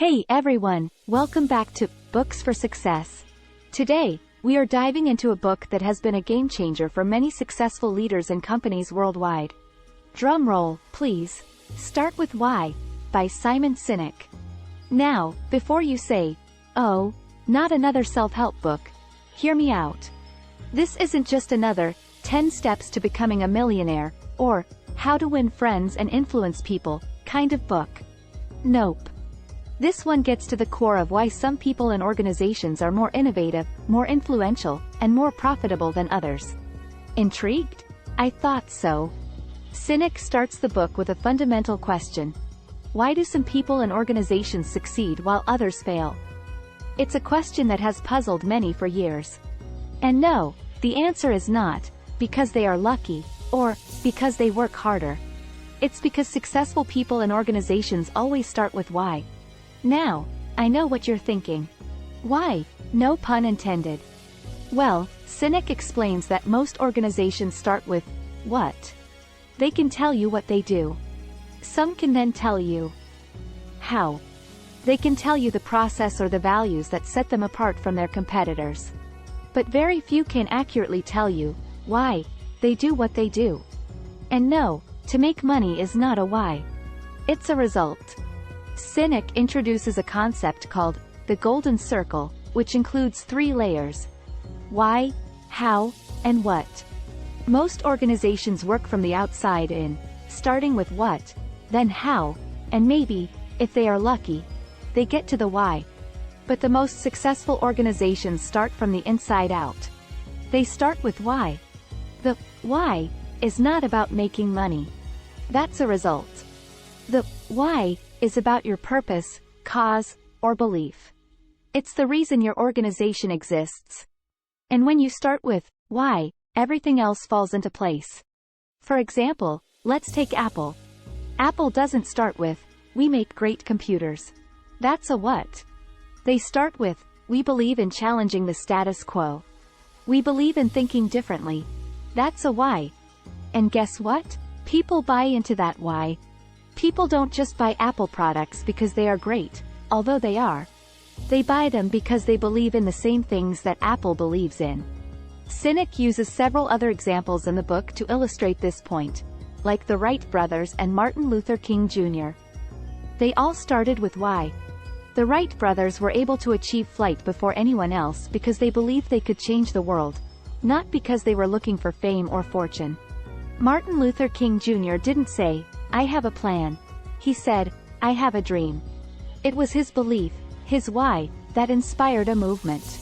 Hey everyone, welcome back to Books for Success. Today, we are diving into a book that has been a game changer for many successful leaders and companies worldwide. Drum roll, please. Start with Why, by Sinek. Now, before you say, oh, not another self-help book, hear me out. This isn't just another 10 steps to becoming a millionaire, or how to win friends and influence people kind of book. Nope. This one gets to the core of why some people and organizations are more innovative, more influential, and more profitable than others. Intrigued? I thought so. Sinek starts the book with a fundamental question. Why do some people and organizations succeed while others fail? It's a question that has puzzled many for years. And no, the answer is not, because they are lucky, or, because they work harder. It's because successful people and organizations always start with why. Now, I know what you're thinking. Why? No pun intended. Well, Sinek explains that most organizations start with what. They can tell you what they do. Some can then tell you how. They can tell you the process or the values that set them apart from their competitors. But very few can accurately tell you why they do what they do. And no, to make money is not a why. It's a result. Sinek introduces a concept called the golden circle, which includes 3 layers: why, how, and what. Most organizations work from the outside in, starting with what, then how, and maybe, if they are lucky, they get to the why. But the most successful organizations start from the inside out. They start with why. The why is not about making money. That's a result. The why is about your purpose, cause, or belief. It's the reason your organization exists. And when you start with why, everything else falls into place. For example, let's take Apple. Apple doesn't start with, we make great computers. That's a what. They start with, we believe in challenging the status quo. We believe in thinking differently. That's a why. And guess what? People buy into that why. People don't just buy Apple products because they are great, although they are. They buy them because they believe in the same things that Apple believes in. Sinek uses several other examples in the book to illustrate this point, like the Wright brothers and Martin Luther King Jr. They all started with why. The Wright brothers were able to achieve flight before anyone else because they believed they could change the world, not because they were looking for fame or fortune. Martin Luther King Jr. didn't say, I have a plan. He said, I have a dream. It was his belief, his why, that inspired a movement.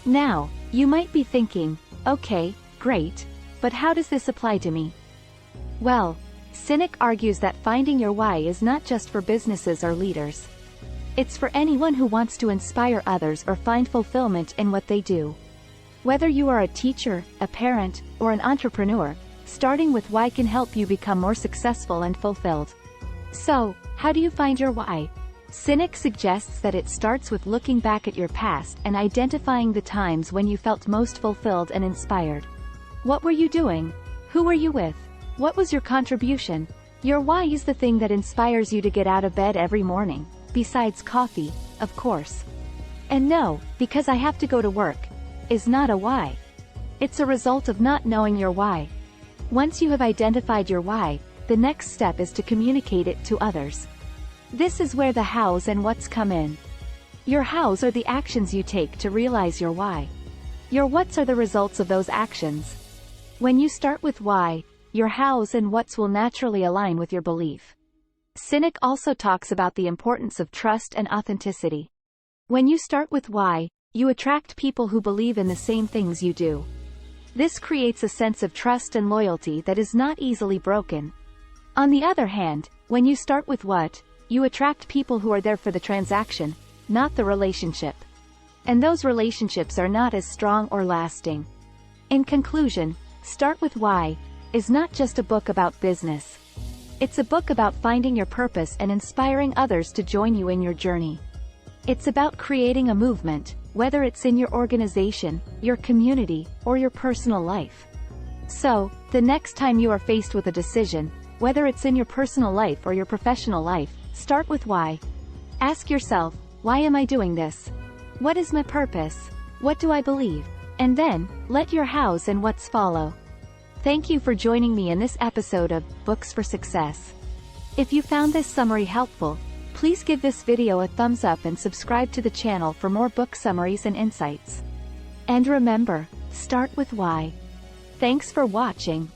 Now, you might be thinking, okay, great, but how does this apply to me? Well, Sinek argues that finding your why is not just for businesses or leaders. It's for anyone who wants to inspire others or find fulfillment in what they do. Whether you are a teacher, a parent, or an entrepreneur, starting with why can help you become more successful and fulfilled. So, how do you find your why? Sinek suggests that it starts with looking back at your past and identifying the times when you felt most fulfilled and inspired. What were you doing? Who were you with? What was your contribution? Your why is the thing that inspires you to get out of bed every morning, besides coffee, of course. And no, because I have to go to work, is not a why. It's a result of not knowing your why. Once you have identified your why, the next step is to communicate it to others. This is where the hows and whats come in. Your hows are the actions you take to realize your why. Your whats are the results of those actions. When you start with why, your hows and whats will naturally align with your belief. Sinek also talks about the importance of trust and authenticity. When you start with why, you attract people who believe in the same things you do. This creates a sense of trust and loyalty that is not easily broken. On the other hand, when you start with what, you attract people who are there for the transaction, not the relationship. And those relationships are not as strong or lasting. In conclusion, Start with Why is not just a book about business. It's a book about finding your purpose and inspiring others to join you in your journey. It's about creating a movement, whether it's in your organization, your community, or your personal life. So, the next time you are faced with a decision, whether it's in your personal life or your professional life, start with why. Ask yourself, why am I doing this? What is my purpose? What do I believe? And then, let your hows and whats follow. Thank you for joining me in this episode of Books for Success. If you found this summary helpful, please give this video a thumbs up and subscribe to the channel for more book summaries and insights. And remember, start with why. Thanks for watching.